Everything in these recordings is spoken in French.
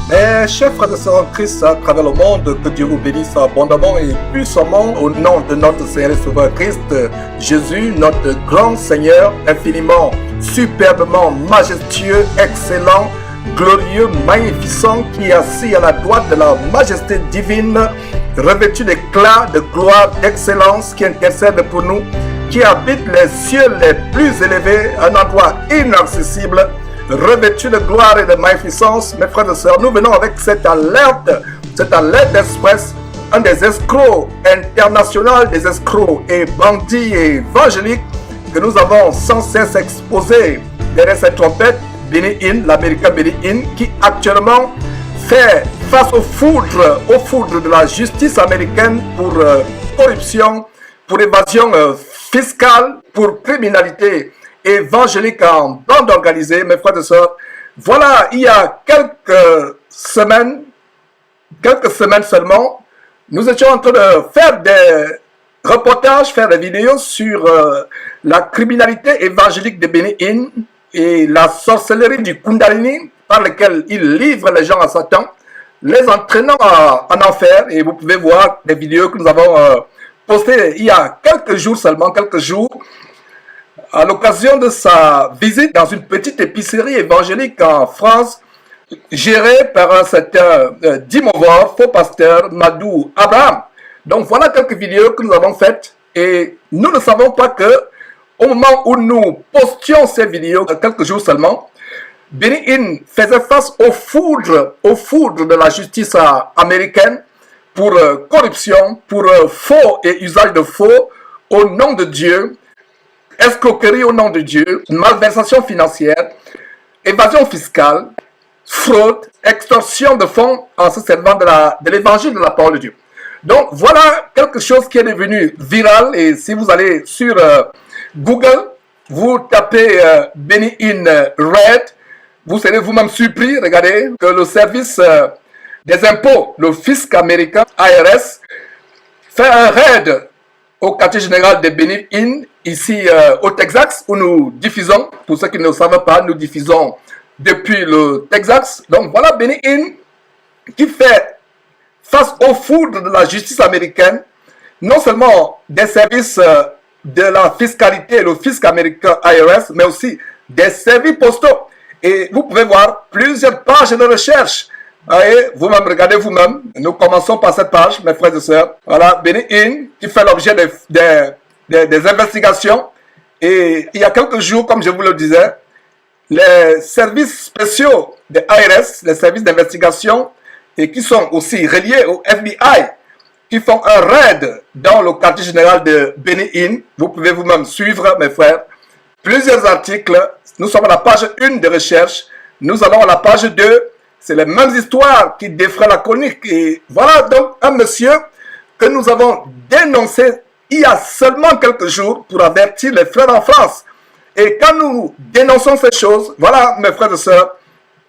Mes chers frères et sœurs en Christ à travers le monde, que Dieu vous bénisse abondamment et puissamment au nom de notre Seigneur et Sauveur Christ, Jésus, notre grand Seigneur, infiniment, superbement, majestueux, excellent, glorieux, magnificent, qui est assis à la droite de la majesté divine, revêtu d'éclat, de gloire, d'excellence, qui intercède pour nous, qui habite les cieux les plus élevés, un endroit inaccessible, revêtu de gloire et de magnificence. Mes frères et sœurs, nous venons avec cette alerte express, un des escrocs internationaux, des escrocs et bandits et évangéliques que nous avons sans cesse exposés derrière cette trompette, Benny Hinn, l'américain Benny Hinn, qui actuellement fait face aux foudres de la justice américaine pour corruption, pour évasion fiscale, pour criminalité évangélique en bande organisée. Mes frères et sœurs, voilà, il y a quelques semaines seulement, nous étions en train de faire des reportages, faire des vidéos sur la criminalité évangélique de Benny Hinn et la sorcellerie du Kundalini par laquelle il livre les gens à Satan, les entraînant en enfer. Et vous pouvez voir des vidéos que nous avons postées il y a quelques jours seulement, à l'occasion de sa visite dans une petite épicerie évangélique en France, gérée par un certain Dimowar, faux pasteur Madou Abraham. Donc voilà quelques vidéos que nous avons faites et nous ne savons pas que au moment où nous postions ces vidéos, quelques jours seulement, Benny Hinn faisait face aux foudres de la justice américaine pour corruption, pour faux et usage de faux au nom de Dieu, escroquerie au nom de Dieu, malversation financière, évasion fiscale, fraude, extorsion de fonds en se servant de l'évangile de la parole de Dieu. Donc voilà quelque chose qui est devenu viral, et si vous allez sur Google, vous tapez Benny Hinn Red, vous serez vous-même surpris. Regardez que le service des impôts, le fisc américain, IRS, fait un raid au quartier général de Benny Hinn, ici au Texas, où nous diffusons. Pour ceux qui ne le savent pas, nous diffusons depuis le Texas. Donc voilà Benny Hinn qui fait face aux foudres de la justice américaine, non seulement des services de la fiscalité, le fisc américain IRS, mais aussi des services postaux. Et vous pouvez voir plusieurs pages de recherche. Et vous-même, regardez vous-même. Nous commençons par cette page, mes frères et sœurs. Voilà, Benny Hinn qui fait l'objet des investigations. Et il y a quelques jours, comme je vous le disais, les services spéciaux de IRS, les services d'investigation, et qui sont aussi reliés au FBI, qui font un raid dans le quartier général de Benny Hinn. Vous pouvez vous-même suivre, mes frères, plusieurs articles. Nous sommes à la page 1 de recherche. Nous allons à la page 2. C'est les mêmes histoires qui défraient la chronique. Et voilà donc un monsieur que nous avons dénoncé il y a seulement quelques jours pour avertir les frères en France. Et quand nous dénonçons ces choses, voilà mes frères et sœurs,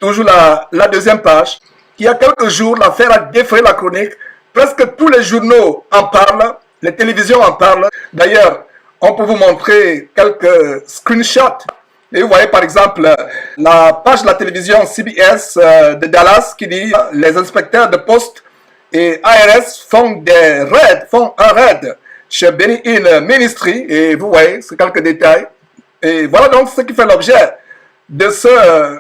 toujours la deuxième page. Il y a quelques jours, l'affaire a défrayé la chronique. Presque tous les journaux en parlent, les télévisions en parlent. D'ailleurs, on peut vous montrer quelques screenshots. Et vous voyez par exemple la page de la télévision CBS de Dallas qui dit les inspecteurs de poste et ARS font un raid chez Benny Hinn Ministry. Et vous voyez, c'est quelques détails. Et voilà donc ce qui fait l'objet de ce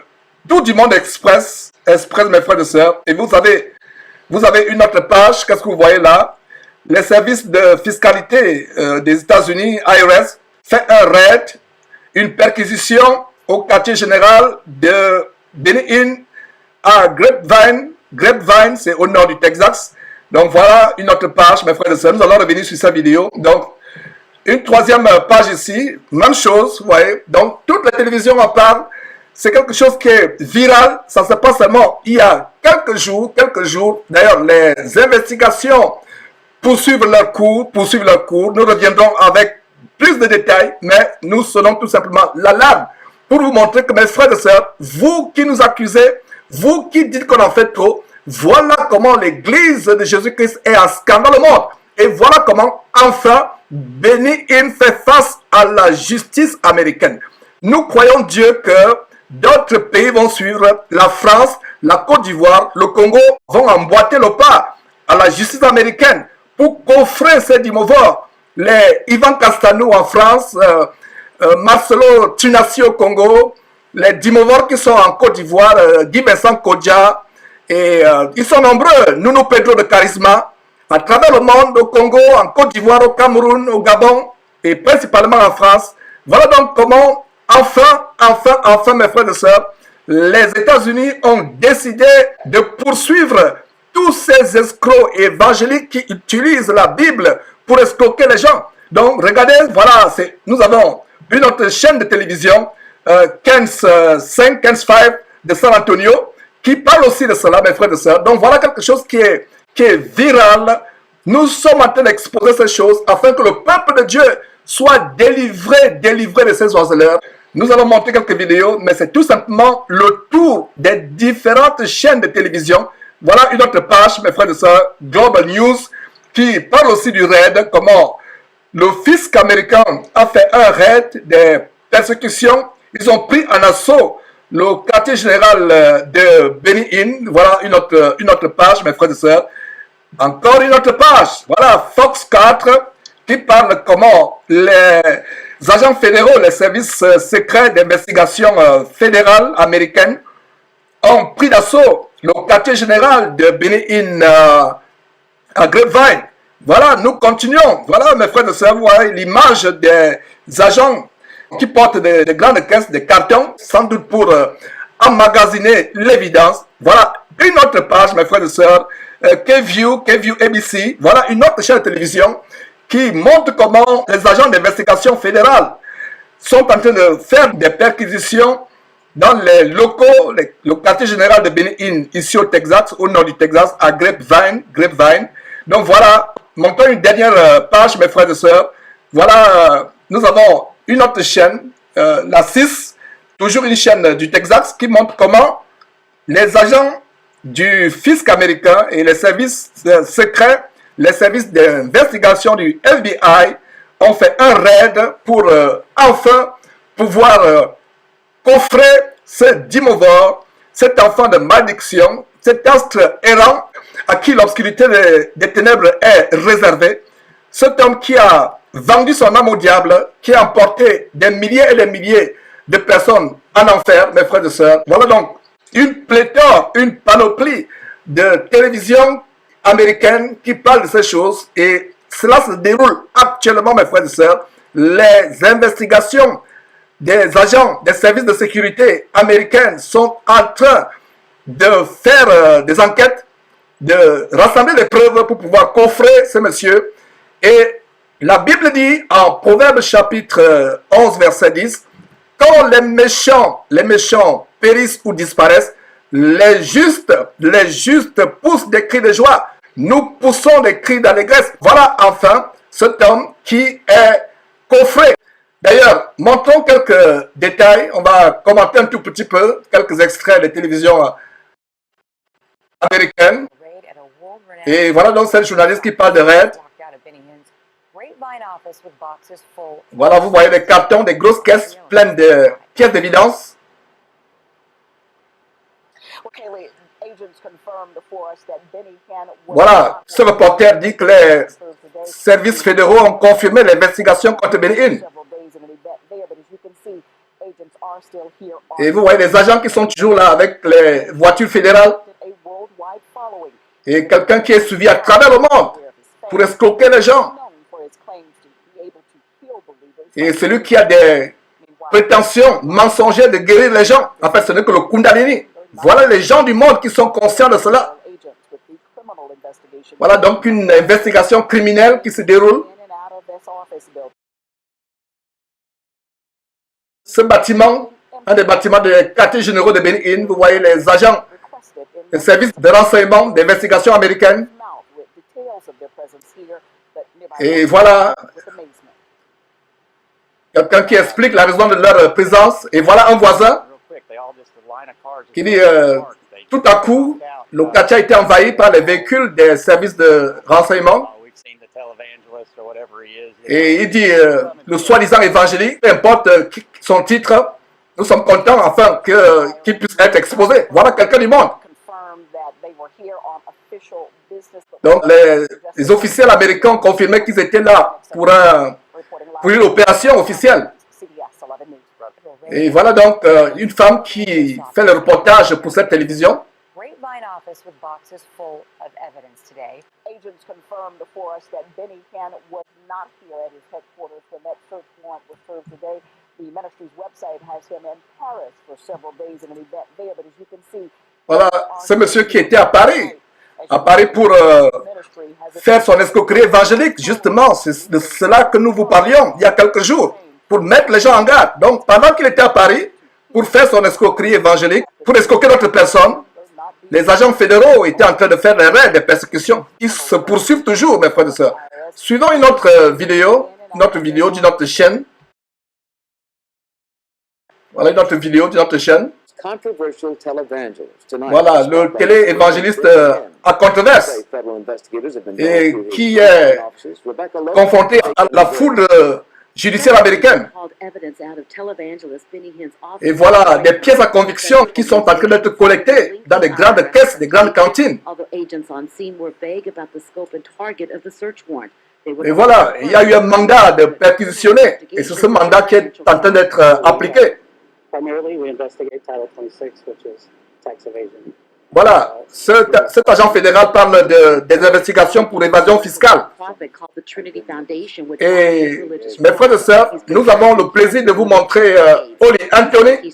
Tour du Monde Express, mes frères et sœurs. Et vous avez une autre page, qu'est-ce que vous voyez là? Les services de fiscalité des États-Unis, IRS, fait un raid, une perquisition au quartier général de Benny Hinn à Grapevine. Grapevine, c'est au nord du Texas. Donc voilà une autre page, mes frères et sœurs. Nous allons revenir sur cette vidéo. Donc, une troisième page ici, même chose, vous voyez. Donc, toute la télévision en parle. C'est quelque chose qui est viral. Ça se passe seulement il y a quelques jours. D'ailleurs, les investigations poursuivent leur cours. Nous reviendrons avec plus de détails, mais nous sonnons tout simplement l'alarme pour vous montrer que, mes frères et sœurs, vous qui nous accusez, vous qui dites qu'on en fait trop, voilà comment l'église de Jésus-Christ est un scandale au monde. Et voilà comment, enfin, Benny Hinn fait face à la justice américaine. Nous croyons Dieu que d'autres pays vont suivre. La France, la Côte d'Ivoire, le Congo vont emboîter le pas à la justice américaine pour coffrer ces dimorphes. Les Ivan Castano en France, Marcelo Tunasi au Congo, les dimorphes qui sont en Côte d'Ivoire, Guy Vincent Kodja, et ils sont nombreux. Nuno Pedro de Charisma, à travers le monde, au Congo, en Côte d'Ivoire, au Cameroun, au Gabon, et principalement en France. Voilà donc comment, enfin, mes frères et sœurs, les États-Unis ont décidé de poursuivre tous ces escrocs évangéliques qui utilisent la Bible pour escroquer les gens. Donc, regardez, voilà, nous avons une autre chaîne de télévision, 15-5 de San Antonio, qui parle aussi de cela, mes frères et sœurs. Donc, voilà quelque chose qui est viral. Nous sommes en train d'exposer ces choses afin que le peuple de Dieu soit délivré de ces oiseleurs. Nous allons montrer quelques vidéos, mais c'est tout simplement le tour des différentes chaînes de télévision. Voilà une autre page, mes frères et sœurs, Global News, qui parle aussi du raid, comment le fisc américain a fait un raid des persécutions. Ils ont pris en assaut le quartier général de Benny Hinn. Voilà une autre page, mes frères et sœurs. Encore une autre page. Voilà Fox 4 qui parle comment les agents fédéraux, les services secrets d'investigation fédérale américaine ont pris d'assaut le quartier général de Benny Hinn à Grapevine. Voilà, nous continuons. Voilà, mes frères et sœurs, vous voyez l'image des agents qui portent des grandes caisses, des cartons, sans doute pour emmagasiner l'évidence. Voilà, une autre page, mes frères et sœurs, KView ABC. Voilà, une autre chaîne de télévision qui montre comment les agents d'investigation fédérale sont en train de faire des perquisitions dans les locaux, le quartier général de Benny Hinn, ici au Texas, au nord du Texas, à Grapevine. Donc voilà, montons une dernière page, mes frères et sœurs. Voilà, nous avons une autre chaîne, la 6, toujours une chaîne du Texas, qui montre comment les agents du fisc américain et les services secrets, les services d'investigation du FBI ont fait un raid pour enfin pouvoir coffrer ce dimorphe, cet enfant de malédiction, cet astre errant à qui l'obscurité des ténèbres est réservée, cet homme qui a vendu son âme au diable, qui a emporté des milliers et des milliers de personnes en enfer, mes frères et sœurs. Voilà donc une pléthore, une panoplie de télévision américaine qui parle de ces choses, et cela se déroule actuellement, mes frères et sœurs. Les investigations des agents des services de sécurité américains sont en train de faire des enquêtes, de rassembler des preuves pour pouvoir coffrer ce monsieur. Et la Bible dit en Proverbe chapitre 11 verset 10, quand les méchants périssent ou disparaissent, les justes poussent des cris de joie. Nous poussons des cris d'allégresse. Voilà enfin cet homme qui est coffré. D'ailleurs, montrons quelques détails. On va commenter un tout petit peu quelques extraits de télévision américaine. Et voilà donc cette journaliste qui parle de raid. Voilà, vous voyez des cartons, des grosses caisses pleines de pièces d'évidence. Voilà, ce reporter dit que les services fédéraux ont confirmé l'investigation contre Benny Hinn. Et vous voyez les agents qui sont toujours là avec les voitures fédérales. Et quelqu'un qui est suivi à travers le monde pour escroquer les gens. Et celui qui a des prétentions mensongères de guérir les gens, en fait ce n'est que le Kundalini. Voilà les gens du monde qui sont conscients de cela. Voilà donc une investigation criminelle qui se déroule. Ce bâtiment, un des bâtiments des quartiers généraux de Benny Hinn, vous voyez les agents des services de renseignement, d'investigation américaine. Et voilà quelqu'un qui explique la raison de leur présence. Et voilà un voisin qui dit tout à coup, le quartier a été envahi par les véhicules des services de renseignement. Et il dit le soi-disant évangélique, peu importe son titre, nous sommes contents afin qu'ils puissent être exposés. Voilà quelqu'un du monde. Donc, les officiels américains ont confirmé qu'ils étaient là pour une opération officielle. Et voilà donc une femme qui fait le reportage pour cette télévision. Grapevine office with boxes full of evidence today. Agents confirmed before us that Benny Hinn was not here at his headquarters when that search warrant was served today. The ministry's website has him in Paris for several days in an event there, but as you can see, voilà, ce monsieur qui était à Paris pour faire son escroquerie évangélique, justement, c'est de cela que nous vous parlions il y a quelques jours, pour mettre les gens en garde. Donc, pendant qu'il était à Paris pour faire son escroquerie évangélique, pour escroquer d'autres personnes, les agents fédéraux étaient en train de faire des raids, des persécutions. Ils se poursuivent toujours, mes frères et sœurs. Suivons une autre vidéo d'une autre chaîne. Voilà une autre vidéo d'une autre chaîne. Voilà, le télé-évangéliste à controverse et qui est confronté à la foule judiciaire américaine. Et voilà des pièces à conviction qui sont en train d'être collectées dans des grandes caisses, des grandes cantines. Et voilà, il y a eu un mandat de perquisitionner et c'est ce mandat qui est en train d'être appliqué. Voilà, cet agent fédéral parle des investigations pour évasion fiscale. Et mes frères et sœurs, nous avons le plaisir de vous montrer Oli Anthony,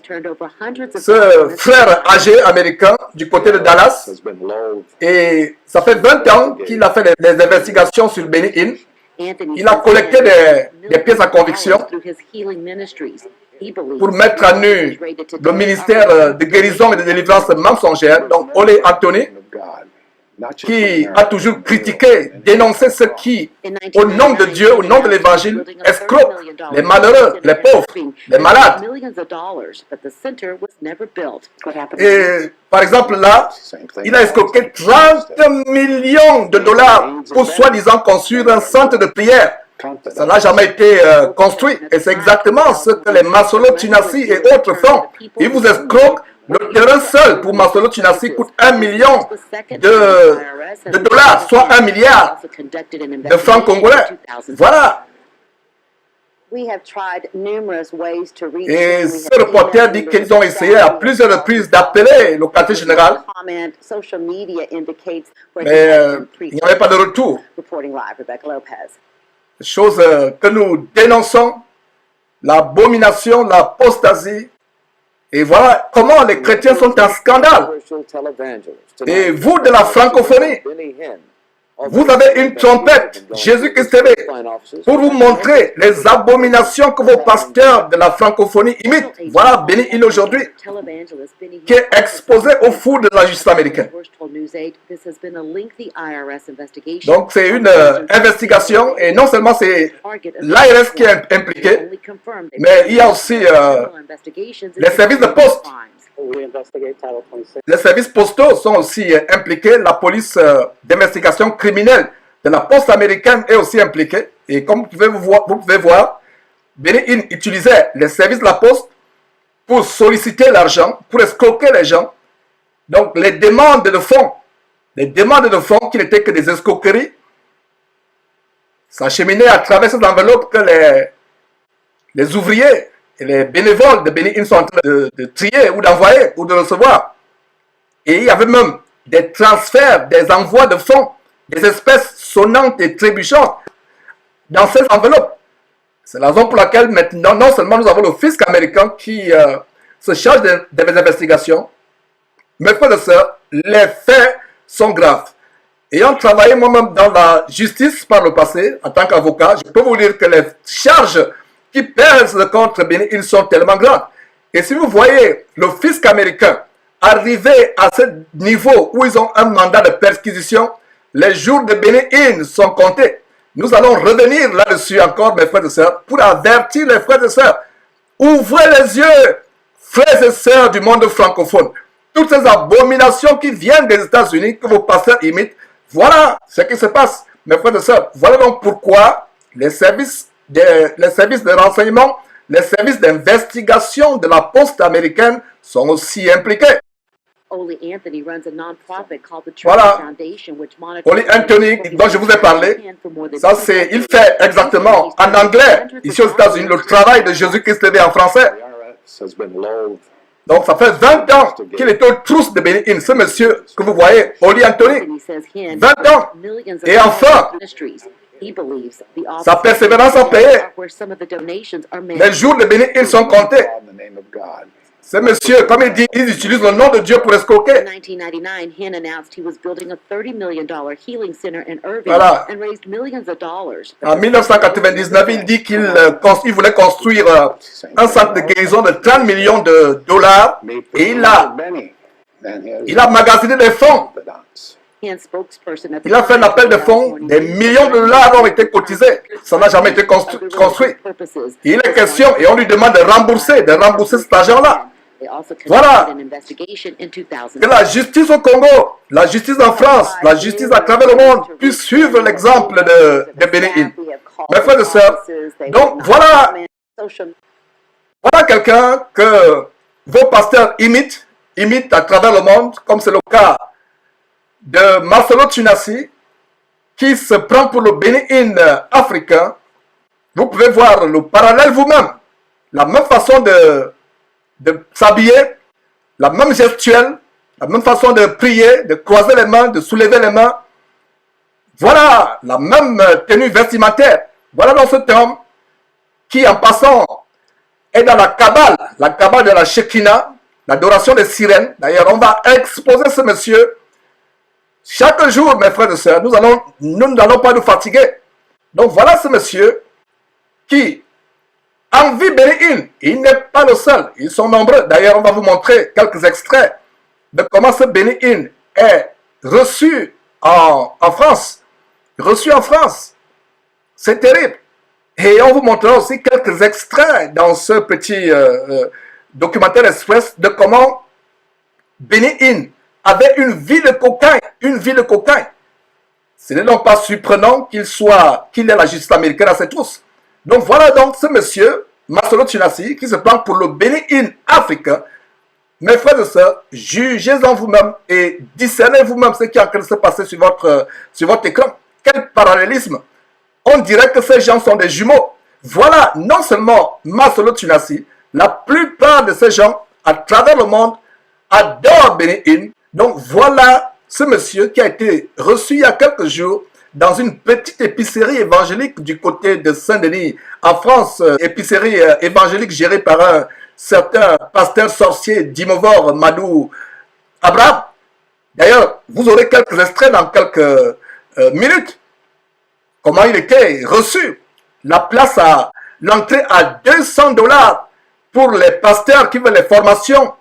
ce frère âgé américain du côté de Dallas. Et ça fait 20 ans qu'il a fait des investigations sur Benny Hinn. Il a collecté des pièces à conviction pour mettre à nu le ministère de guérison et de délivrance mensongère, donc Oli Anthony, qui a toujours critiqué, dénoncé ceux qui, au nom de Dieu, au nom de l'Évangile, escroquent les malheureux, les pauvres, les malades. Et par exemple là, il a escroqué 30 millions de dollars pour soi-disant construire un centre de prière. Ça n'a jamais été construit. Et c'est exactement ce que les Masolo Chinasi et autres font. Ils vous escroquent. Le terrain seul pour Masolo Chinasi coûte 1 million de dollars, soit 1 milliard de francs congolais. Voilà. Et ce reporter dit qu'ils ont essayé à plusieurs reprises d'appeler le quartier général, mais il n'y avait pas de retour. Chose que nous dénonçons, l'abomination, l'apostasie. Et voilà comment les chrétiens sont en scandale. Et vous de la francophonie, vous avez une trompette, Jésus-Christ TV, pour vous montrer les abominations que vos pasteurs de la francophonie imitent. Voilà Benny Hinn aujourd'hui, qui est exposé au four de la justice américaine. Donc c'est une investigation, et non seulement c'est l'IRS qui est impliqué, mais il y a aussi les services de poste. Les services postaux sont aussi impliqués. La police d'investigation criminelle de la poste américaine est aussi impliquée. Et comme vous pouvez voir, Benny Hinn utilisait les services de la poste pour solliciter l'argent, pour escroquer les gens. Donc les demandes de fonds qui n'étaient que des escroqueries, s'achemiнаient à travers ces enveloppes que les ouvriers et les bénévoles de Benny Hinn sont en train de trier ou d'envoyer ou de recevoir. Et il y avait même des transferts, des envois de fonds, des espèces sonnantes et trébuchantes dans ces enveloppes. C'est la raison pour laquelle maintenant, non seulement nous avons le fisc américain qui se charge des investigations, mais frères et sœurs, les faits sont graves. Ayant travaillé moi-même dans la justice par le passé, en tant qu'avocat, je peux vous dire que les charges qui pèsent contre Benny Hinn sont tellement grandes. Et si vous voyez le fisc américain arriver à ce niveau où ils ont un mandat de perquisition, les jours de Benny Hinn sont comptés. Nous allons revenir là-dessus encore, mes frères et sœurs, pour avertir les frères et sœurs. Ouvrez les yeux, frères et sœurs du monde francophone. Toutes ces abominations qui viennent des États-Unis, que vos pasteurs imitent, voilà ce qui se passe, mes frères et sœurs. Voilà donc pourquoi les services de renseignement les services d'investigation de la poste américaine sont aussi impliqués. Oli Anthony runs a non-profit called the Voilà. Trinity Foundation, which monitors Oli Anthony, dont je vous ai parlé, ça c'est, il fait exactement en anglais, ici aux États-Unis, le travail de Jésus-Christ TV en français. Donc ça fait 20 ans qu'il est aux trousses de Benny Hinn, ce monsieur que vous voyez, Oli Anthony, 20 ans. Et enfin, sa persévérance a payé. Les jours de Benny Hinn sont comptés. Ce monsieur, comme il dit, il utilise le nom de Dieu pour escroquer. In 1999, Hinn announced he was building a $30 million healing center in Irving Voilà. and raised millions of dollars. En 1999, il dit qu'il voulait construire un centre de guérison de 30 millions de dollars et il a magasiné des fonds. Hinn's spokesperson at the Il a fait un appel de fonds, des millions de dollars ont été cotisés. Ça n'a jamais été construit. Et il est question, et on lui demande de rembourser cet argent-là. Voilà. Que la justice au Congo, la justice en France, la justice à travers le monde puisse suivre l'exemple de Benny Hinn. Mes frères et sœurs, donc voilà quelqu'un que vos pasteurs imitent à travers le monde, comme c'est le cas de Marcelo Tchunassi, qui se prend pour le Benny Hinn africain. Vous pouvez voir le parallèle vous-même. La même façon de s'habiller, la même gestuelle, la même façon de prier, de croiser les mains, de soulever les mains. Voilà la même tenue vestimentaire. Voilà donc cet homme qui, en passant, est dans la cabale de la Shekinah, l'adoration des sirènes. D'ailleurs, on va exposer ce monsieur. Chaque jour, mes frères et sœurs, nous n'allons pas nous fatiguer. Donc voilà ce monsieur qui envie Benny Hinn. Il n'est pas le seul, ils sont nombreux. D'ailleurs, on va vous montrer quelques extraits de comment ce Benny Hinn est reçu en France. Reçu en France. C'est terrible. Et on vous montrera aussi quelques extraits dans ce petit documentaire express de comment Benny Hinn avait une vie de cocaïne. Ce n'est donc pas surprenant qu'il ait la justice américaine à ses trousses. Donc voilà donc ce monsieur, Marcelo Tchunassi, qui se prend pour le Benny Hinn africain. Mes frères et sœurs, jugez-en vous-même et discernez vous-même ce qui est en train de se passer sur votre écran. Quel parallélisme! On dirait que ces gens sont des jumeaux. Voilà, non seulement Marcelo Tchunassi, la plupart de ces gens à travers le monde adorent Benny Hinn. Donc voilà ce monsieur qui a été reçu il y a quelques jours dans une petite épicerie évangélique du côté de Saint-Denis, en France, épicerie évangélique gérée par un certain pasteur sorcier d'Imovor, Madou Abraham. D'ailleurs, vous aurez quelques extraits dans quelques minutes. Comment il était reçu. La place à l'entrée à $200 pour les pasteurs qui veulent les formations.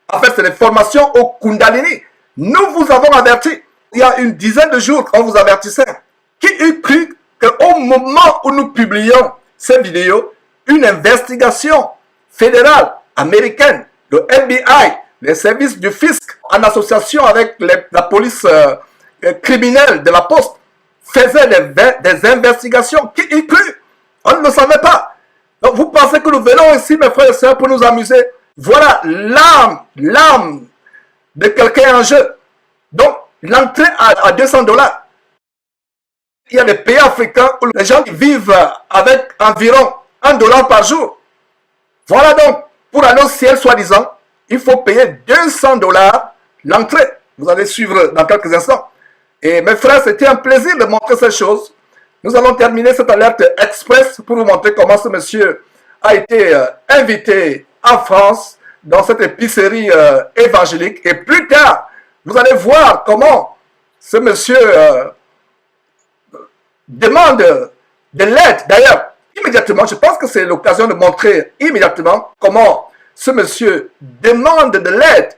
En fait, c'est les formations au Kundalini. Nous vous avons averti. Il y a une dizaine de jours qu'on vous avertissait. Qui eût cru qu'au moment où nous publions ces vidéos, une investigation fédérale américaine, le FBI, les services du fisc, en association avec la police criminelle de la Poste, faisait des investigations. Qui eût cru? On ne le savait pas. Donc vous pensez que nous venons ici, mes frères et sœurs, pour nous amuser? Voilà l'âme de quelqu'un en jeu. Donc l'entrée à $200. Il y a des pays africains où les gens vivent avec environ $1 par jour. Voilà donc, pour aller au ciel, soi-disant, il faut payer $200 l'entrée. Vous allez suivre dans quelques instants. Et mes frères, c'était un plaisir de montrer ces choses. Nous allons terminer cette alerte express pour vous montrer comment ce monsieur a été invité en France dans cette épicerie évangélique. Et plus tard, vous allez voir comment ce monsieur demande de l'aide. D'ailleurs, immédiatement, je pense que c'est l'occasion de montrer immédiatement comment ce monsieur demande de l'aide,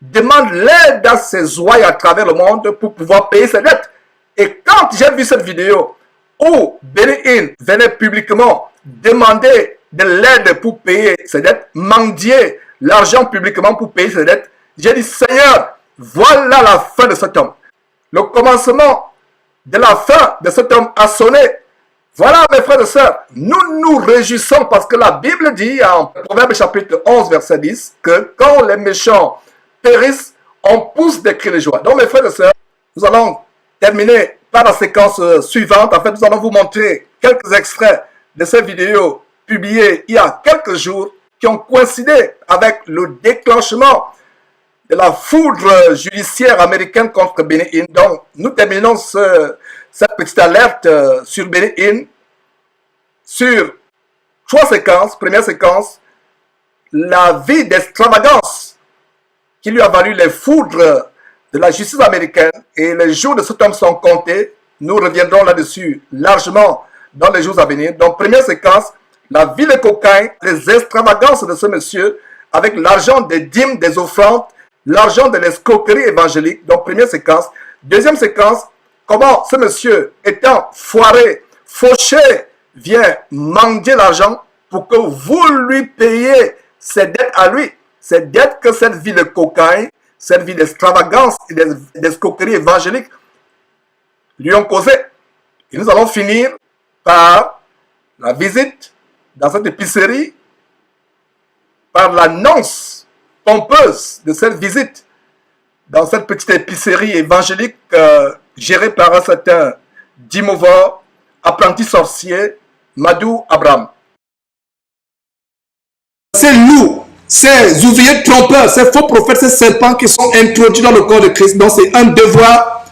demande l'aide à ses ouailles à travers le monde pour pouvoir payer ses dettes. Et quand j'ai vu cette vidéo où Benny Hinn venait publiquement demander de l'aide pour payer ses dettes, mendier l'argent publiquement pour payer ses dettes, j'ai dit, Seigneur, voilà la fin de cet homme. Le commencement de la fin de cet homme a sonné. Voilà, mes frères et sœurs, nous nous réjouissons parce que la Bible dit en Proverbe chapitre 11, verset 10, que quand les méchants périssent, on pousse des cris de joie. Donc, mes frères et sœurs, nous allons terminer par la séquence suivante. En fait, nous allons vous montrer quelques extraits de ces vidéos publiées il y a quelques jours qui ont coïncidé avec le déclenchement de la foudre judiciaire américaine contre Benny Hinn. Donc, nous terminons cette petite alerte sur Benny Hinn sur 3 séquences. Première séquence, la vie d'extravagance qui lui a valu les foudres de la justice américaine, et les jours de cet homme sont comptés. Nous reviendrons là-dessus largement dans les jours à venir. Donc, première séquence, la vie de cocaïne, les extravagances de ce monsieur avec l'argent des dîmes, des offrandes, l'argent de l'escroquerie évangélique. Donc, première séquence. Deuxième séquence, comment ce monsieur, étant foiré, fauché, vient mendier l'argent pour que vous lui payiez ses dettes à lui. Ces dettes que cette vie de cocaïne, cette vie d'extravagance et d'escroquerie évangélique lui ont causé. Et nous allons finir par la visite dans cette épicerie, par l'annonce pompeuse de cette visite dans cette petite épicerie évangélique gérée par un certain Dimova, apprenti sorcier, Madou Abraham. C'est nous, ces ouvriers trompeurs, ces faux prophètes, ces serpents qui sont introduits dans le corps de Christ. Donc c'est un devoir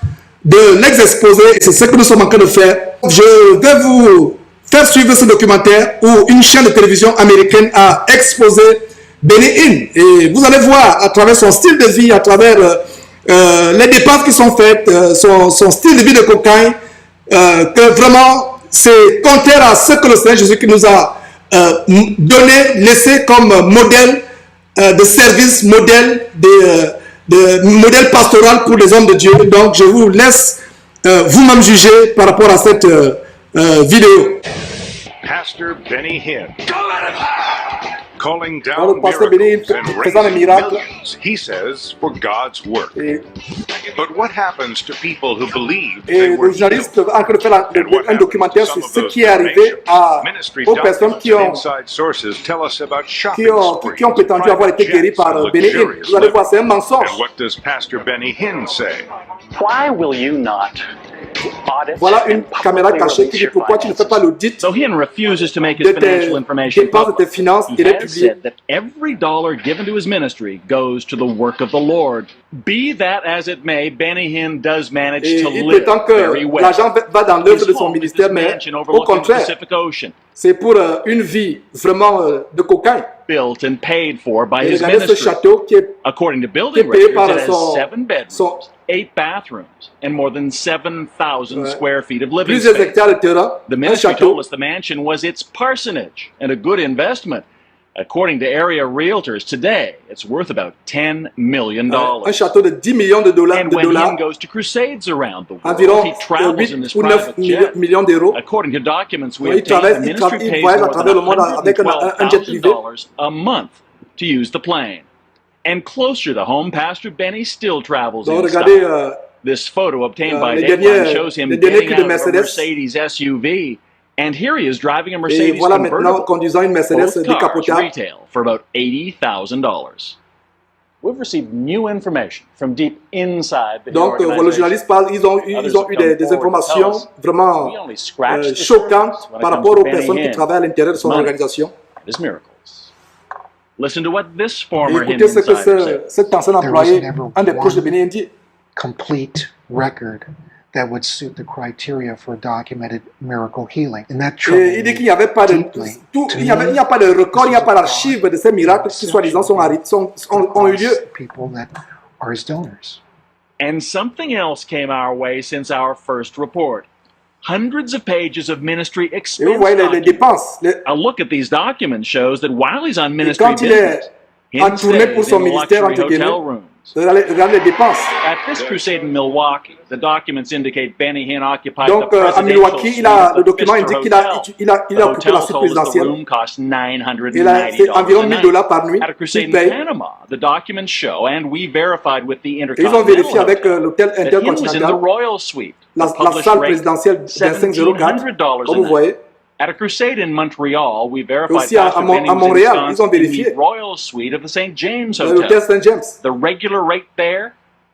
de les exposer et c'est ce que nous sommes en train de faire. Je vais vous faire suivre ce documentaire où une chaîne de télévision américaine a exposé Benny Hinn. Et vous allez voir à travers son style de vie, à travers les dépenses qui sont faites, son style de vie de cocaïne, que vraiment c'est contraire à ce que le Seigneur Jésus qui nous a donné, laissé comme modèle de service, modèle de modèle pastoral pour les hommes de Dieu. Donc je vous laisse vous-même juger par rapport à cette vidéo. Pastor Benny Hinn, calling Le down pasteur Benny Hinn miracles and faisant les raising miracles. millions, he says, for God's work. Et, But what happens to people who believe they et were le journaliste healed? en train de faire And what un happens documentaire to sur some ce of those qui est arrivé donations? Ministry aux personnes documents and qui inside sources tell us about shopping qui ont sprees, prétendu avoir été private guéris jets, par and Benny Hinn. luxurious Vous allez voir, living. c'est un mensonge. And what does Pastor Benny Hinn say? Why will you not audit Voilà une and caméra publicly cachée qui release dit your pourquoi tu ne fais finances? pas l'audit So Hinn refuses to make de his financial tes information dépenses de tes public. finances et He les has publier. said that every dollar given to his ministry goes to the work of the Lord. Be that as it may, Benny Hinn does manage Et to il live prétend very que well. l'argent va dans l'œuvre His de son home is ministère, this mais mansion au overlooking the contraire, Pacific Ocean, c'est pour une vie vraiment de cocaïne. built and paid for by Et his regardez ce ministry. château qui est According to qui building est payé records, par it has son- 7 bedrooms, son- 8 bathrooms, and more than 7,000 Ouais. square feet of living plusieurs space. hectares de terrain, The un ministry château. told us the mansion was its parsonage and a good investment. According to area realtors today, it's worth about $10 million. Un château de 10 millions de dollars, And when Hinn goes to crusades around the world, environ he travels in 8 this ou 9 private jet. millions d'euros. According to documents we Il obtained, the ministry il pays voyage à more travers le than monde avec un jet privé. $112,000 a month to use the plane. And closer to home, Pastor Benny still travels Donc in regardez, style. This photo obtained by les Dateline derniers- shows him les derniers getting cris de out of a Mercedes. Mercedes SUV, and here he is driving a et Mercedes voilà maintenant convertible. conduisant une Mercedes Both cars décapotable. retail for about $80,000. We've received new information from deep inside the Donc voilà, le journaliste parle, ils ont eu des informations vraiment We only scratched the choquantes surface when it par comes rapport to aux Benny personnes qui Hinn, travaillent à l'intérieur de son money, organisation. his miracles. Listen to what this Et former Hinn écoutez ce que insider said. cet ancien There was employé, never un des proches de one Benny Hinn dit. complete record that would suit the criteria for documented miracle healing. And that Et il dit qu'il n'y avait pas de il n'y a pas de record, il n'y a pas d'archive de ces miracles qui soi-disant ont eu lieu. People that are his donors. And something else came our way since our first report. Hundreds of pages of ministry Et vous expense voyez les documents. dépenses. A look at these documents shows that while he's on Et ministry quand il business, est en Hinn tournée pour stays son in ministère, luxury entre guillemets, hotel rooms Regardez les dépenses. At this crusade in Milwaukee, the documents indicate Benny Hinn occupied Donc, the à presidential Milwaukee, suite le of the document Pfister indique qu'il Hotel. a occupé la suite Hotel told us the présidentielle. room cost Et là, c'est $990 environ a 1000 night. dollars par nuit. At a crusade Il in paye. Panama, the documents show, and we verified with the Et ils ont Intercontinental vérifié avec Hotel, l'hôtel that Hinn was in the intercontinental, Royal Suite. la The published salle rate, présidentielle d'Insigne 04, $1,700 comme a vous night. voyez. At a crusade in Montreal, we verified Aussi à Pastor Benny was Montréal, ensconced ils ont in the vérifié. Royal Suite of the St. James L'hôtel Hotel. Saint James. The regular rate there,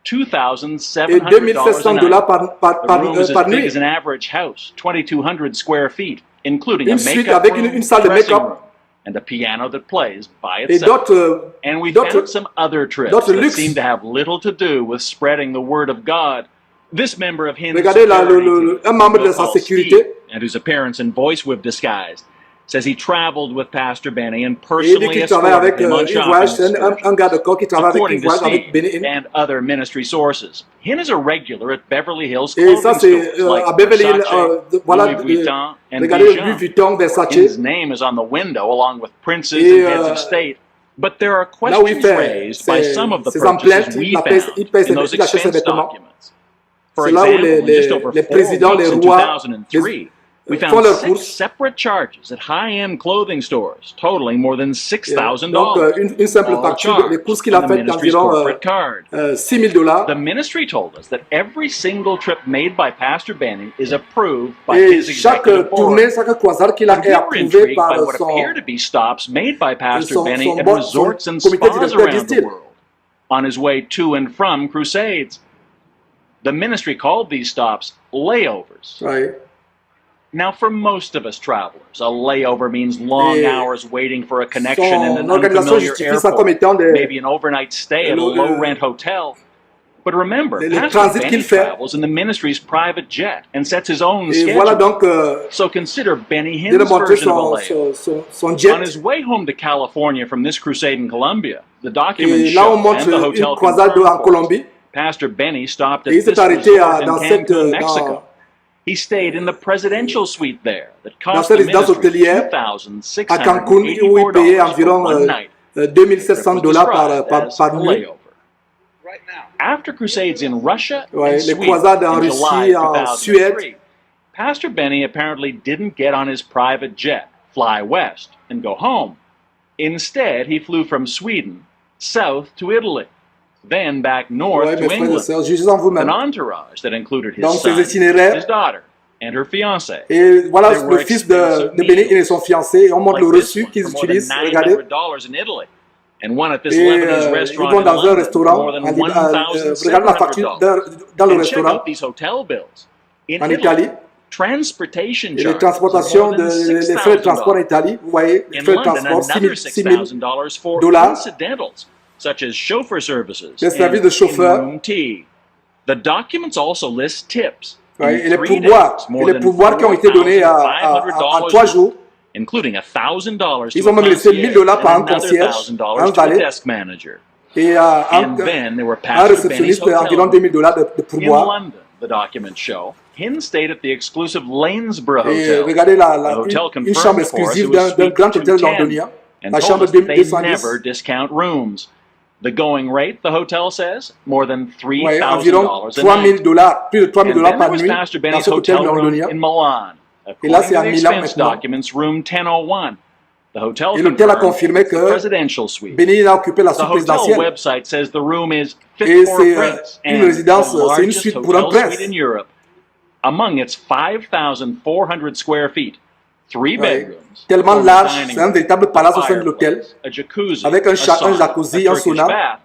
Et $2,700 $2700 a night. par The room is as big nuit. as an average house, 2,200 square feet, including a Une suite makeup avec room, une salle de dressing make-up. room, and a piano that plays by Et itself. And we d'autres- found some other trips d'autres that luxe. seem to have little to do with spreading the word of God. This member of Hinn's Regardez là, security team, un membre de we'll sa call sécurité. Steve, and whose appearance and voice we've disguised, says he traveled with Pastor Benny and Et il dit personally qu'il travaille escorted avec him on Yves shopping Voyage, c'est un excursions. gars de corps qui travaille avec According Yves to Voyage, avec Steve Benny Hinn. and other ministry sources, Hinn is a regular at Beverly Hills Et clothing ça, c'est stores like à Beverly Hills, Versace, voilà, Louis Vuitton, and regardez Louis Bijan. Vuitton, Versace. Hinn's name is on the window along with princes Et, and heads of state. But there are là où il questions fait raised by some of the ses emplettes, purchases we il paye found in those il achète ses expense vêtements. documents. For C'est là où example, in just over les 4 présidents, weeks les in rois, 2003, we font found leurs 6 courses. separate charges at high-end clothing stores, totaling more than $6,000. Donc, une simple all facture, les charged courses qu'il on a the faites ministry's d'environ corporate card. $6,000. The ministry told us that every single trip made by Pastor Benny is approved by Et his chaque executive board. tournée, chaque croisade qu'il a And est we were approuvé intrigued par by what son, appear to be stops made by Pastor Benny son at board- resorts and son comité spas directeur, around the disent-ils. world on his way to and from crusades. The ministry called these stops layovers. Ouais. Now, for most of us travelers, a layover means long Et hours waiting for a connection in son an organisation unfamiliar justifie ça comme airport, étant des, maybe an overnight stay at a le- low-rent hotel. But remember, les Pastor transits Benny qu'il fait. travels in the ministry's private jet and sets his own Et schedule. voilà donc, So consider Benny il a Hinn's montré version of a layover. son On jet. his way home to California from this crusade in Colombia, the documents Et là, on show, montre and the une hotel croisade confirmed en for us, Colombie. Pastor Benny stopped at Et il this s'est arrêté resort dans in cette, Cancun, Mexico. dans, He stayed in the presidential suite there that dans cost cette the résidence ministry hôtelière à Cancun, où il payait $2,684 environ for one night. $2,700 par nuit. Layover. After crusades in Russia Ouais, and les Sweden croisades en in July Russie, en 2003, Suède. Pastor Benny apparently didn't get on his private jet, fly west, and go home. Instead, he flew from Sweden south to Italy, then back north Ouais, to mes frères et England. sœurs, jugez en An vous-même. entourage that included his Donc, son, ses itinéraires. his daughter, and her fiancé. Et voilà There were le fils expensive de Béni et meals, son fiancé. Et on montre like le this reçu one, qu'ils for more than utilisent. Regardez. $900 in Italy, and one at this Et Lebanese ils restaurant vont in dans un London for restaurant. more than Regardez la facture $1,700. dans le And check restaurant out these hotel bills. In en Italy, Italie. transportation Et les charges transportations, are more than les frais de transport en $6,000. Italie. Vous voyez, les In frais de London, transport, another $6,000. $6,000 for dollars. incidentals, such as chauffeur services Les services and de chauffeur. in-room tea. The documents also list tips. Ouais, In et les 3 pourboires, days, more et les than pourboires qui ont été donnés en $4,500 3 jours. including $1,000 Ils to ont même a laissé concierge $1,000 par un and another concierge, un $1,000 to a valet. desk manager. Et And then there were un Pastor Benny's réceptionniste environ hotel. $2,000 de In pourboire. London, the documents show, Hinn stayed at the exclusive Lanesborough Et Hotel. regardez The hotel une chambre confirmed for us exclusive it was d'un grand suite hôtel 210, londonien. and La told chambre us that they 210. never discount rooms. The going rate, the hotel says, more than Ouais, $3,000 environ a night. $3,000, plus de And $3,000 then there par was nuit Pastor dans Benny's cet hôtel hotel room londonien. in Milan. Et là, According c'est to à the Milan expense maintenant. documents, room 1001. The hotel Et l'hôtel a confirmé confirmed the que presidential suite. Béni a occupé la The suite hotel présidentielle. website says the room is fit Et for a c'est prince une and résidence, the c'est une largest suite pour un hotel prince. suite in Europe. Among its 5,400 square feet, 3 Ouais. bedrooms, Tellement former large, dining c'est un room, véritable palace au sein de l'hôtel. fireplace, a jacuzzi, Avec un a sauna, jacuzzi, a un Turkish sauna, bath,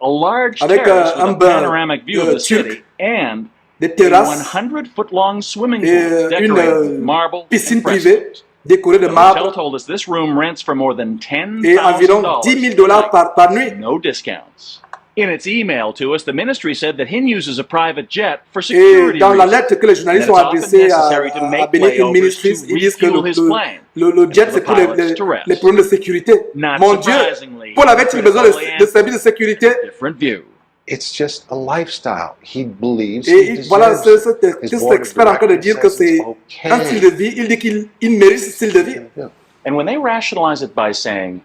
a large avec terrace with un a bain panoramic view of the turc, city, and des a terrasses 100-foot-long swimming pool et decorated with une marble piscine and privée frescoes. décorée de The hotel marbre told us this room rents for more than et environ $10,000 $10,000 par nuit. no discounts. In its email to us, the ministry said that Hinn uses a private jet for Et security dans la reasons. lettre que les journalistes And ont it's often adressée necessary to à make Béni layovers Ministries, to ils disent que refuel his plane le jet, and c'est for pour the pilots to rest. les problèmes de sécurité. Not Mon Dieu, surprisingly, Paul avait-il besoin critically de services de sécurité? different view. It's just a lifestyle. He believes he Et voilà, deserves cet it. His board of expert en train de dire que directors c'est says un it's style de vie. Il dit qu'il mérite ce style de vie. okay. And when they rationalize it by saying,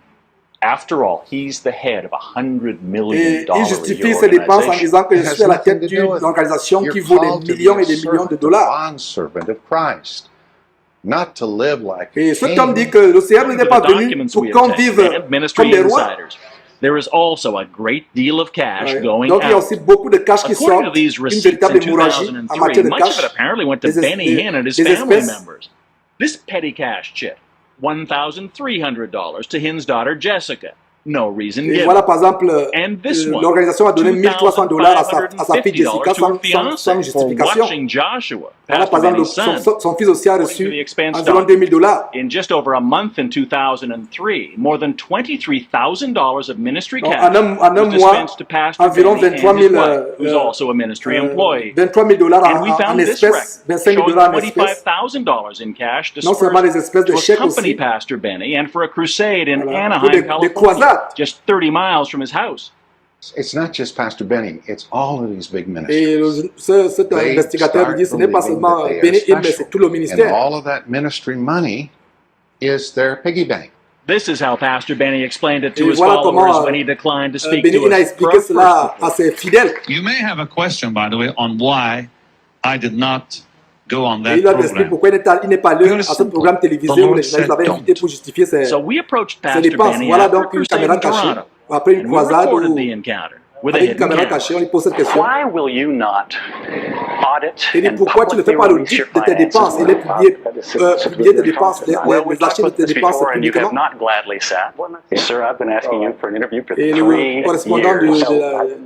After all, he's the head of $100 million Et il justifie ses dépenses en disant que je suis à la tête d'une organisation qui vaut des millions et des millions de dollars. Bondservant of Christ, not to live like Et cet king. homme dit que le Seigneur n'est pas venu pour qu'on vive comme des rois. There is also a great deal of cash Ouais. going Donc il y a out. aussi beaucoup de cash qui According sortent, to these une receipts véritable in hémorragie en matière 2003, de much of it cash. apparently went to Des Benny Hinn and his des family espèces. members. This petty cash chit, $1,300 to Hinn's daughter Jessica. No reason Et given. voilà par exemple, And this one, l'organisation a donné $1,300 à sa fille Jessica to her sans fiancé for justification. watching Joshua, Voilà par Pastor exemple, Benny's son. son fils aussi a According to the reçu expense environ document, $2,000. in just over a month in 2003, more than $23,000 of ministry Donc, cash en un was mois, dispensed to Pastor environ Benny 23 and his 000 wife, who's also a ministry employee. $23,000 And we en found this espèces, record $25 000 showing en espèces. $25,000 in cash Non seulement les dispersed espèces de to chèques accompany aussi, Pastor Benny and for a crusade in voilà, pour Anaheim, des California, croisades. just 30 miles from his house. It's not just Pastor Benny, it's all of these big Et ministries. cet They investigateur start dit ce n'est pas believing seulement that they are Benny Hinn, mais special. c'est tout le And ministère. all of that ministry money is their piggy bank. This is how Pastor Benny explained it to Et his voilà followers comment when he declined to speak Benny to Hinn a us. expliqué cela à ses fidèles. You may have a question, by the way, on why I did not go on Et that il a expliqué program. pourquoi il n'est pas allé à ce programme télévisé où les journalistes l'avaient invité pour justifier ses So we approached ses Pastor dépenses. Benny Voilà after a donc une crusade caméra in cachée. Toronto, Après une and we croisade recorded où, the encounter with a avec une hidden caméra camera. cachée, on lui pose cette question. Why will you not audit Il dit and pourquoi tu ne fais publicly pas release l'audit your de tes finances? dépenses et les publier tes dépenses, Well, we les talked archives de about tes this dépenses before, and you have publiquement. not gladly sat. Sir, I've been asking you for an interview for Et 3 le correspondant de years.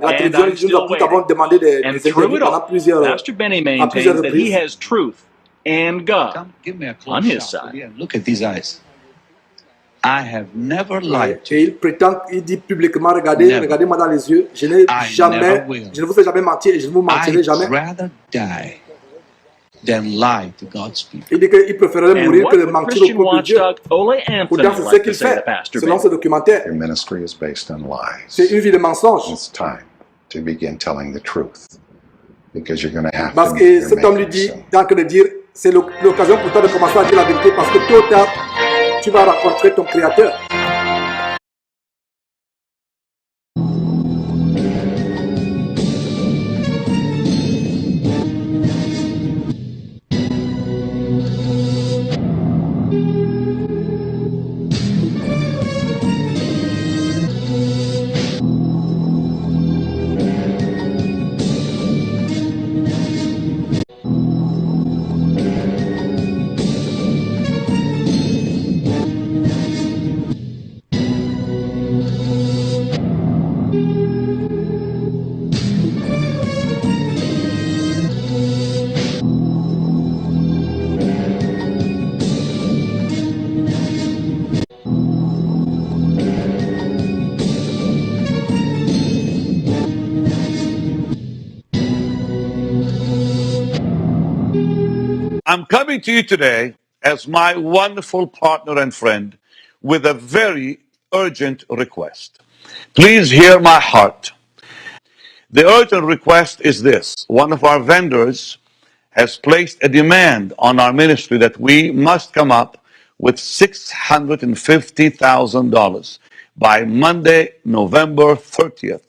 la télévision nous avons demandé des And through interviews it pendant all, plusieurs Pastor Benny à plusieurs maintains that he reprises. has truth and God Come, give me a on close his shot, will side. you? And look at these eyes. I have never lied to Et you. il prétend, il dit publiquement, regardez-moi dans les yeux, je n'ai I jamais, never will. je ne vous ai jamais menti et je ne vous mentirai I'd jamais. rather die than lie to God's people. Il dit qu'il préférerait And mourir what que de would mentir au Christian peuple de Dieu. watchdog Ole Anthony Pourtant, c'est ce like to qu'il say to fait, Pastor selon Benny? ce documentaire. Your ministry is based on lies. C'est une vie de mensonges. It's time to begin telling the truth because you're going to have Parce to que meet your cet homme lui maker dit, soon. tant que de dire, c'est l'occasion pour toi de commencer à dire la vérité parce que tôt ou tard, tu vas rencontrer ton Créateur. I'm coming to you today as my wonderful partner and friend with a very urgent request. Please hear my heart. The urgent request is this. One of our vendors has placed a demand on our ministry that we must come up with $650,000 by Monday, November 30th.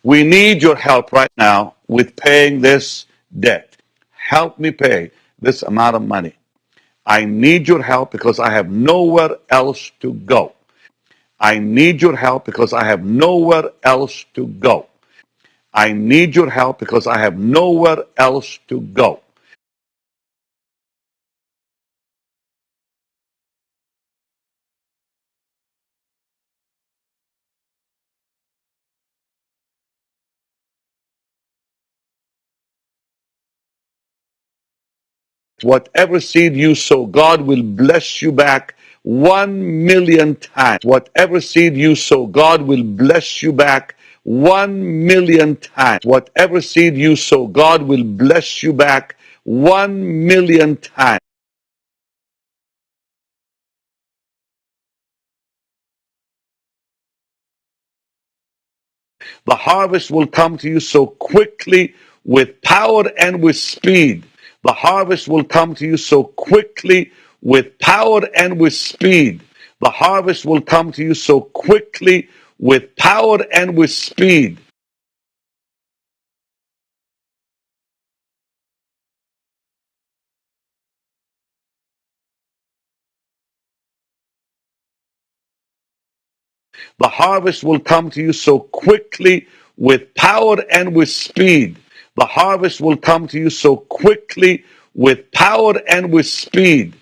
We need your help right now with paying this debt. Help me pay this amount of money. I need your help because I have nowhere else to go. I need your help because I have nowhere else to go. I need your help because I have nowhere else to go. Whatever seed you sow, God will bless you back 1,000,000 times. Whatever seed you sow, God will bless you back 1,000,000 times. Whatever seed you sow, God will bless you back 1,000,000 times. The harvest will come to you so quickly with power and with speed. The harvest will come to you so quickly with power and with speed. The harvest will come to you so quickly with power and with speed. The harvest will come to you so quickly with power and with speed. The harvest will come to you so quickly with power and with speed.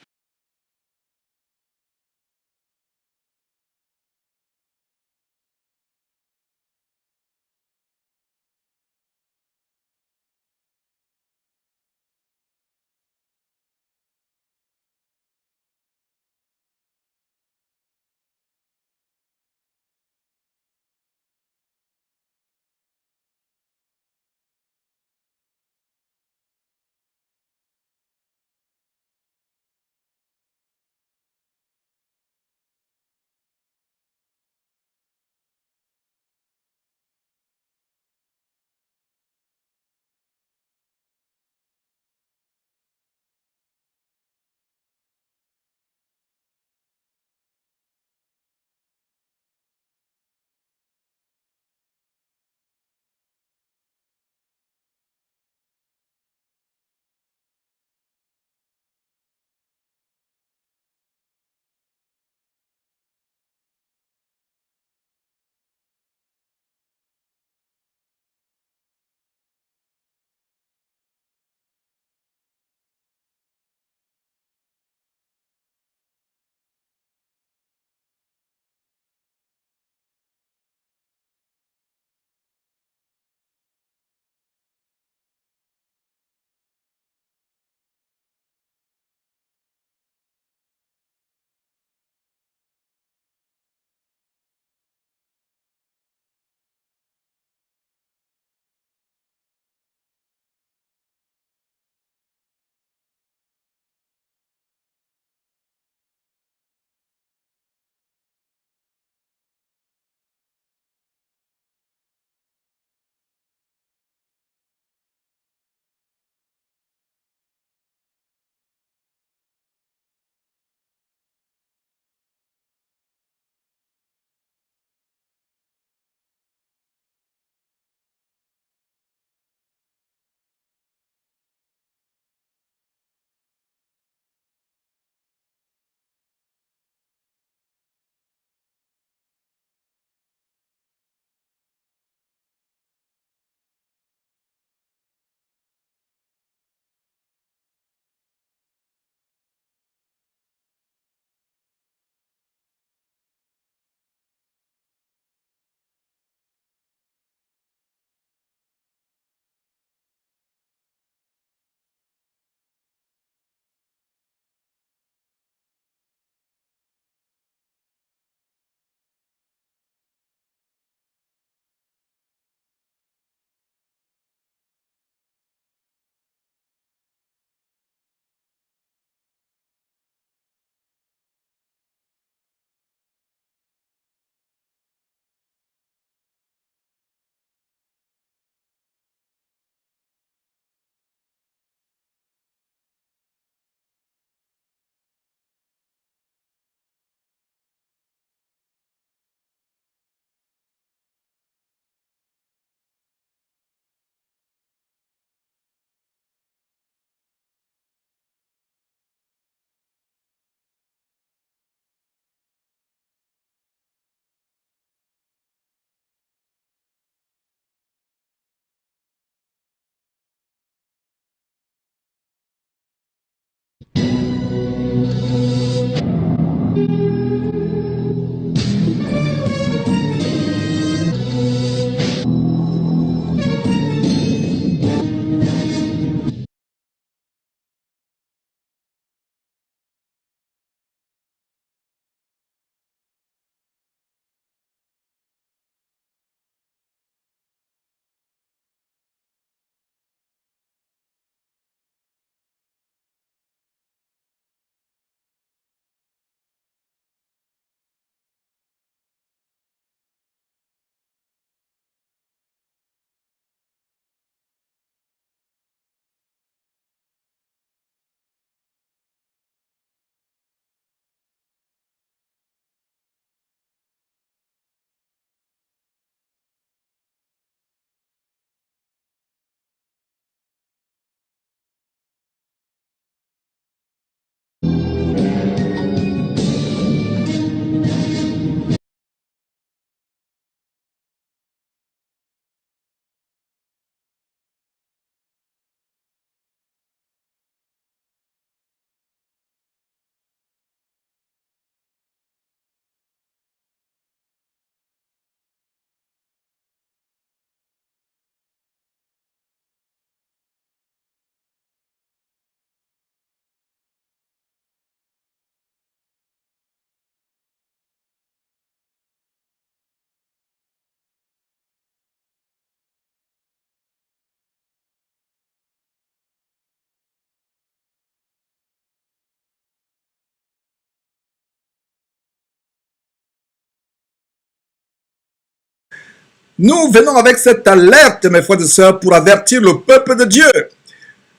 Nous venons avec cette alerte, mes frères et sœurs, pour avertir le peuple de Dieu.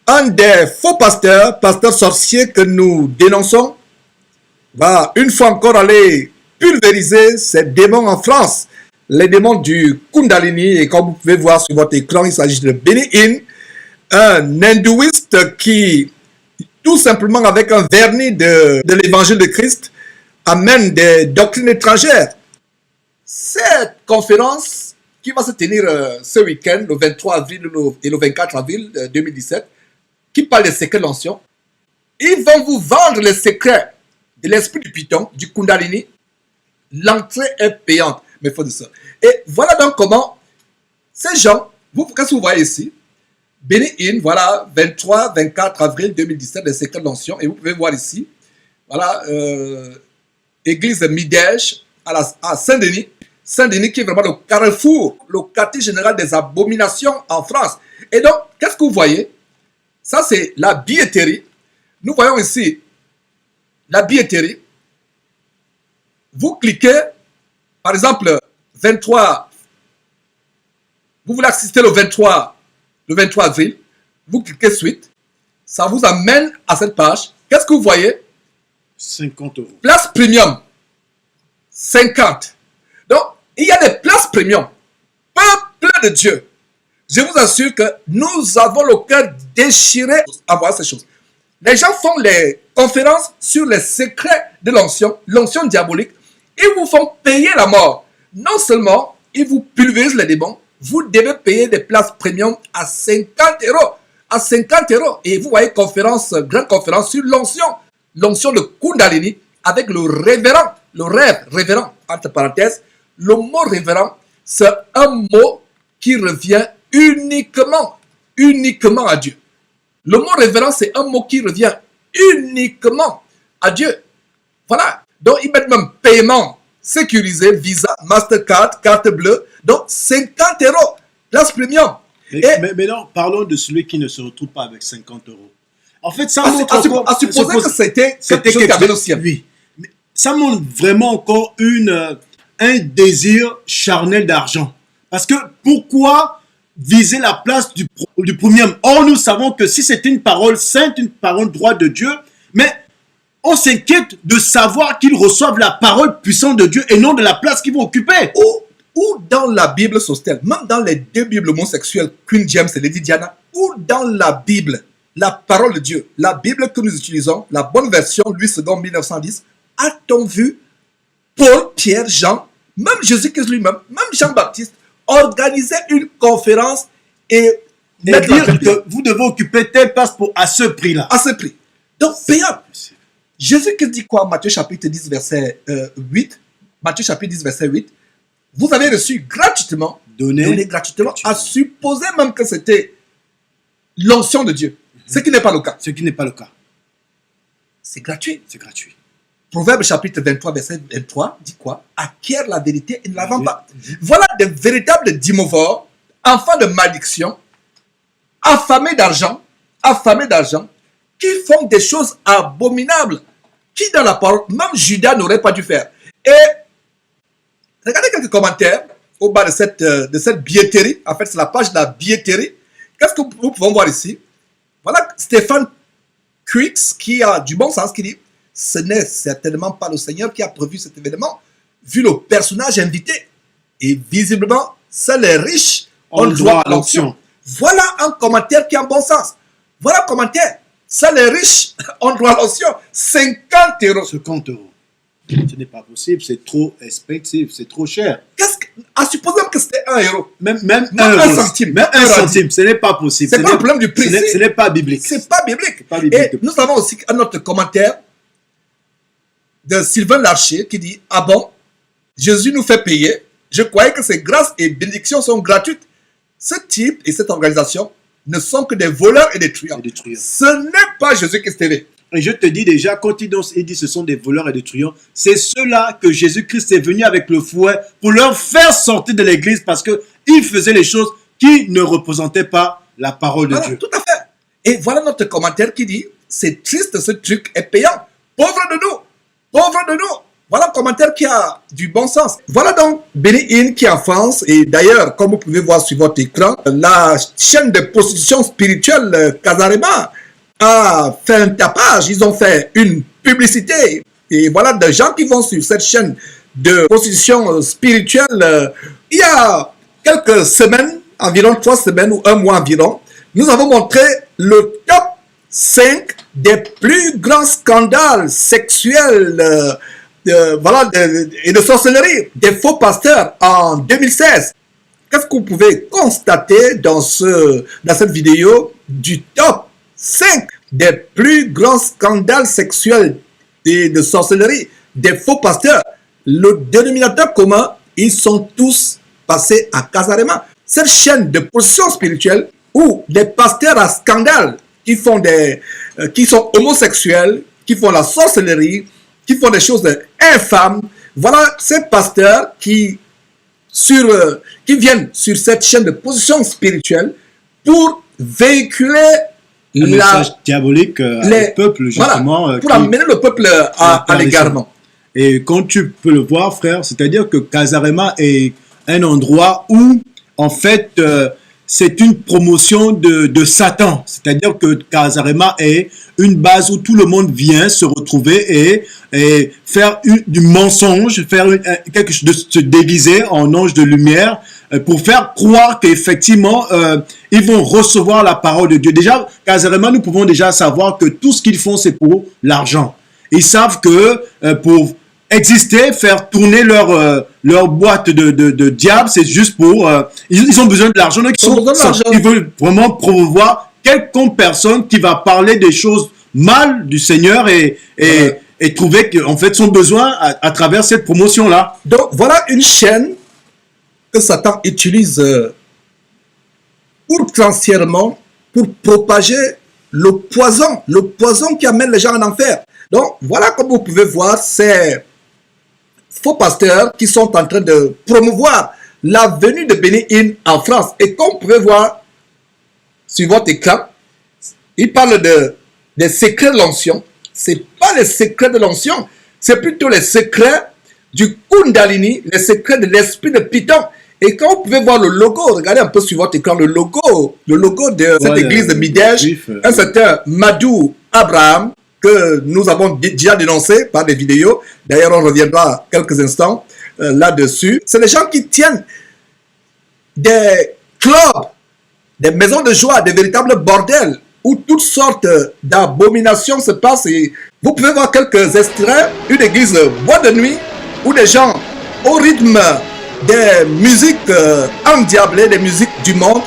Un des faux pasteurs, pasteurs sorciers que nous dénonçons, va une fois encore aller pulvériser ces démons en France. Les démons du Kundalini, et comme vous pouvez voir sur votre écran, il s'agit de Benny Hinn, un hindouiste qui, tout simplement avec un vernis de l'évangile de Christ, amène des doctrines étrangères. Cette conférence qui va se tenir ce week-end, le 23 avril et le 24 avril 2017, qui parle des secrets de l'onction, ils vont vous vendre les secrets de l'esprit du Python, du Kundalini. L'entrée est payante, mes frères et sœurs. Et voilà donc comment ces gens, qu'est-ce que vous voyez ici? Benny Hinn, voilà, 23-24 avril 2017, les secrets de l'onction. Et vous pouvez voir ici, voilà, église de Midège à Saint-Denis. Saint-Denis qui est vraiment le carrefour, le quartier général des abominations en France. Et donc, qu'est-ce que vous voyez? Ça, c'est la billetterie. Nous voyons ici la billetterie. Vous cliquez, par exemple, 23, vous voulez assister le 23 avril, vous cliquez suite, ça vous amène à cette page. Qu'est-ce que vous voyez? 50 €. Place premium, 50. Donc, il y a des places premium. Peuple de Dieu. Je vous assure que nous avons le cœur déchiré à voir ces choses. Les gens font les conférences sur les secrets de l'onction diabolique. Ils vous font payer la mort. Non seulement ils vous pulvérisent les démons, vous devez payer des places premium à 50 €. À 50 €. Et vous voyez grande conférence sur l'onction de Kundalini avec le révérend, entre parenthèses. Le mot révérend, c'est un mot qui revient uniquement à Dieu. Le mot révérend, c'est un mot qui revient uniquement à Dieu. Voilà. Donc, ils mettent même paiement sécurisé, Visa, Mastercard, carte bleue. Donc, 50 €, place premium. Mais non, parlons de celui qui ne se retrouve pas avec 50 €. En fait, ça montre encore... À supposer que c'était quelque chose qui avait le sien. Oui. Mais ça montre vraiment encore un désir charnel d'argent. Parce que pourquoi viser la place du premium? Or, nous savons que si c'est une parole sainte, une parole droite de Dieu, mais on s'inquiète de savoir qu'ils reçoivent la parole puissante de Dieu et non de la place qu'ils vont occuper. Ou dans la Bible Sostel, même dans les deux Bibles homosexuelles, Queen James et Lady Diana, ou dans la Bible, la parole de Dieu, la Bible que nous utilisons, la bonne version, Louis II 1910, a-t-on vu Paul, Pierre, Jean, même Jésus-Christ lui-même, même Jean-Baptiste, organiser une conférence et dire que vous devez occuper telle place à ce prix-là. À ce prix. Donc, payant. Jésus-Christ dit quoi? Matthieu chapitre 10, verset 8. Matthieu chapitre 10, verset 8. Vous avez reçu gratuitement, donné gratuitement, à supposer même que c'était l'onction de Dieu. Ce qui n'est pas le cas. Ce qui n'est pas le cas. C'est gratuit. C'est gratuit. Proverbe chapitre 23, verset 23 dit quoi? Acquiert la vérité et ne la vend pas. Voilà des véritables dimorphes, enfants de malédiction, affamés d'argent, qui font des choses abominables, qui dans la parole, même Judas n'aurait pas dû faire. Et regardez quelques commentaires au bas de cette billetterie. En fait, c'est la page de la billetterie. Qu'est-ce que nous pouvons voir ici? Voilà Stéphane Quix qui a du bon sens, qui dit: ce n'est certainement pas le Seigneur qui a prévu cet événement, vu le personnage invité. Et visiblement, seuls les riches ont le droit à l'onction. Voilà un commentaire qui a un bon sens. Voilà un commentaire. Seuls les riches ont le droit à l'onction. 50 €. 50 €. Ce n'est pas possible, c'est trop expensive, c'est trop cher. À supposer que c'était 1 €. Même un centime. Même un centime, ce n'est pas possible. C'est pas le problème du prix. Ce n'est pas biblique. C'est pas biblique. Et nous avons aussi un autre commentaire de Sylvain Larcher qui dit: ah bon, Jésus nous fait payer. Je croyais que ces grâces et bénédictions sont gratuites. Ce type et cette organisation ne sont que des voleurs et des truands. Ce n'est pas Jésus-Christ TV. Et je te dis déjà, quand il dit ce sont des voleurs et des truands, c'est ceux-là que Jésus-Christ est venu avec le fouet pour leur faire sortir de l'église parce qu'ils faisaient les choses qui ne représentaient pas la parole de Dieu. Tout à fait. Et voilà notre commentaire qui dit: c'est triste, ce truc est payant. Pauvre de nous. Pauvre de nous. Voilà un commentaire qui a du bon sens. Voilà donc Benny Hinn qui est en France. Et d'ailleurs, comme vous pouvez voir sur votre écran, la chaîne de prostitution spirituelle Casarema a fait un tapage. Ils ont fait une publicité. Et voilà des gens qui vont sur cette chaîne de prostitution spirituelle. Il y a quelques semaines, environ 3 semaines ou 1 mois environ, nous avons montré le top 5 des plus grands scandales sexuels et de sorcellerie des faux pasteurs en 2016. Qu'est-ce que vous pouvez constater dans cette vidéo du top 5 des plus grands scandales sexuels et de sorcellerie des faux pasteurs? Le dénominateur commun, ils sont tous passés à Casarema. Cette chaîne de position spirituelle où des pasteurs à scandale qui sont homosexuels, qui font la sorcellerie, qui font des choses infâmes. Voilà ces pasteurs qui viennent sur cette chaîne de position spirituelle pour véhiculer un message diabolique au peuple, justement. Voilà, pour amener le peuple à l'égarement. Et quand tu peux le voir, frère, c'est-à-dire que Casarema est un endroit où, en fait, c'est une promotion de Satan. C'est-à-dire que Casarema est une base où tout le monde vient se retrouver et faire du mensonge, faire quelque chose de se déguiser en ange de lumière pour faire croire qu'effectivement, ils vont recevoir la parole de Dieu. Déjà, Casarema, nous pouvons déjà savoir que tout ce qu'ils font, c'est pour l'argent. Ils savent que pour exister, faire tourner leur boîte de diable, c'est juste pour... ils ont besoin de l'argent. Ils veulent vraiment promouvoir quelconque personne qui va parler des choses mal du Seigneur et trouver qu'en fait son besoin à travers cette promotion-là. Donc voilà une chaîne que Satan utilise outrancièrement pour propager le poison qui amène les gens en enfer. Donc voilà, comme vous pouvez voir, ces faux pasteurs qui sont en train de promouvoir la venue de Benny Hinn en France. Et comme vous pouvez voir sur votre écran, il parle des secrets de l'onction. Ce n'est pas les secrets de l'onction, c'est plutôt les secrets du Kundalini, les secrets de l'esprit de Python. Et quand vous pouvez voir le logo, regardez un peu sur votre écran, le logo de cette église de Midège, un certain Madou Abraham, que nous avons déjà dénoncé par des vidéos. D'ailleurs, on reviendra quelques instants là-dessus. C'est les gens qui tiennent des clubs, des maisons de joie, des véritables bordels, où toutes sortes d'abominations se passent. Et vous pouvez voir quelques extraits, une église boîte de nuit, où des gens, au rythme des musiques endiablées, des musiques du monde,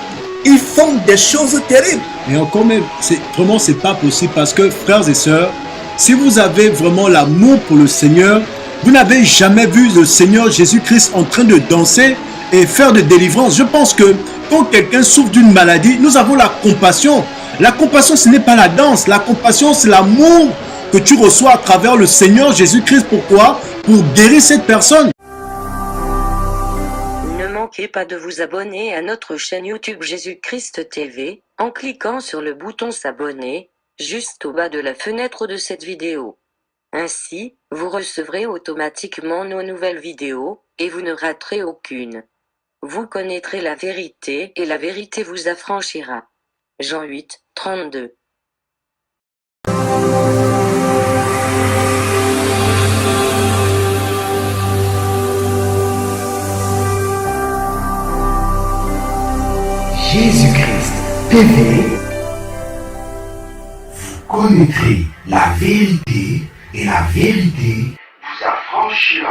ils font des choses terribles. Et encore même, c'est pas possible parce que, frères et sœurs, si vous avez vraiment l'amour pour le Seigneur, vous n'avez jamais vu le Seigneur Jésus-Christ en train de danser et faire de délivrance. Je pense que quand quelqu'un souffre d'une maladie, nous avons la compassion. La compassion, ce n'est pas la danse. La compassion, c'est l'amour que tu reçois à travers le Seigneur Jésus-Christ. Pourquoi? Pour guérir cette personne. Ne manquez pas de vous abonner à notre chaîne YouTube Jésus-Christ TV, en cliquant sur le bouton s'abonner, juste au bas de la fenêtre de cette vidéo. Ainsi, vous recevrez automatiquement nos nouvelles vidéos, et vous ne raterez aucune. Vous connaîtrez la vérité, et la vérité vous affranchira. Jean 8, 32. Jésus-Christ TV, vous connaîtrez la vérité et la vérité vous affranchira.